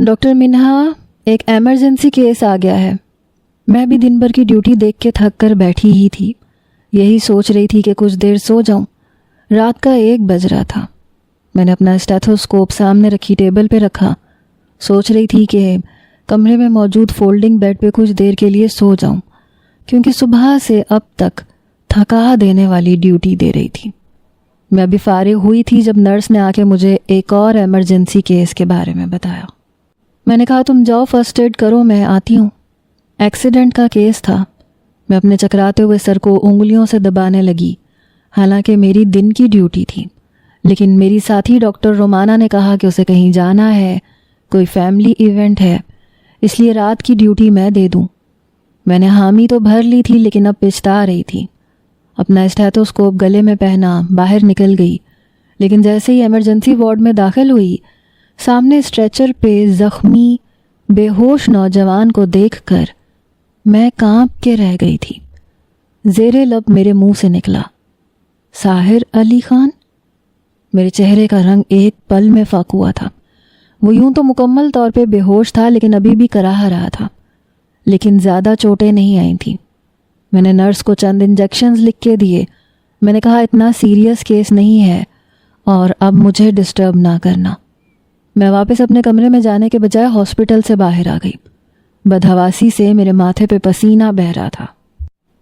Doctor منہا، ایک emergency case آ گیا ہے۔ میں بھی دن بھر کی ڈیوٹی دیکھ کے تھک کر بیٹھی ہی تھی، یہی سوچ رہی تھی کہ کچھ دیر سو جاؤں۔ رات کا 1 بج رہا تھا۔ میں نے اپنا اسٹیتھوسکوپ سامنے رکھی ٹیبل پہ رکھا، سوچ رہی تھی کہ کمرے میں موجود فولڈنگ بیڈ پہ کچھ دیر کے لیے سو جاؤں، کیونکہ صبح سے اب تک تھکا دینے والی ڈیوٹی دے رہی تھی۔ میں ابھی فارغ ہوئی تھی جب نرس نے آ کے مجھے ایک اور ایمرجنسی کیس کے بارے میں بتایا۔ میں نے کہا تم جاؤ فرسٹ ایڈ کرو، میں آتی ہوں۔ ایکسیڈنٹ کا کیس تھا۔ میں اپنے چکراتے ہوئے سر کو انگلیوں سے دبانے لگی، حالانکہ میری دن کی ڈیوٹی تھی، لیکن میری ساتھی ڈاکٹر رومانہ نے کہا کہ اسے کہیں جانا ہے، کوئی فیملی ایونٹ ہے، اس لیے رات کی ڈیوٹی میں دے دوں۔ میں نے حامی تو بھر لی تھی، لیکن اب پچھتا رہی تھی۔ اپنا اسٹیتھوسکوپ گلے میں پہنا باہر نکل گئی، لیکن جیسے ہی ایمرجنسی وارڈ میں داخل ہوئی، سامنے اسٹریچر پہ زخمی بے ہوش نوجوان کو دیکھ کر میں کانپ کے رہ گئی تھی۔ زیر لب میرے منہ سے نکلا، ساحر علی خان۔ میرے چہرے کا رنگ ایک پل میں فاق ہوا تھا۔ وہ یوں تو مکمل طور پہ بے ہوش تھا، لیکن ابھی بھی کراہ رہا تھا، لیکن زیادہ چوٹیں نہیں آئی تھیں۔ میں نے نرس کو چند انجیکشنز لکھ کے دیے۔ میں نے کہا اتنا سیریس کیس نہیں ہے اور اب مجھے ڈسٹرب نہ کرنا۔ میں واپس اپنے کمرے میں جانے کے بجائے ہاسپٹل سے باہر آ گئی۔ بدحواسی سے میرے ماتھے پہ پسینہ بہہ رہا تھا۔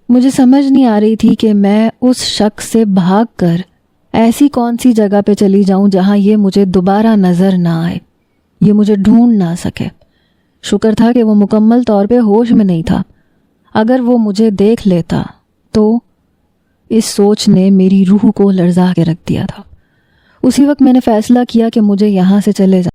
مجھے سمجھ نہیں آ رہی تھی کہ میں اس شخص سے بھاگ کر ایسی کون سی جگہ پہ چلی جاؤں جہاں یہ مجھے دوبارہ نظر نہ آئے، یہ مجھے ڈھونڈ نہ سکے۔ شکر تھا کہ وہ مکمل طور پہ ہوش میں نہیں تھا۔ اگر وہ مجھے دیکھ لیتا تو اس سوچ نے میری روح کو لرزا کے رکھ دیا تھا۔ اسی وقت میں نے فیصلہ کیا کہ مجھے یہاں سے چلے جانا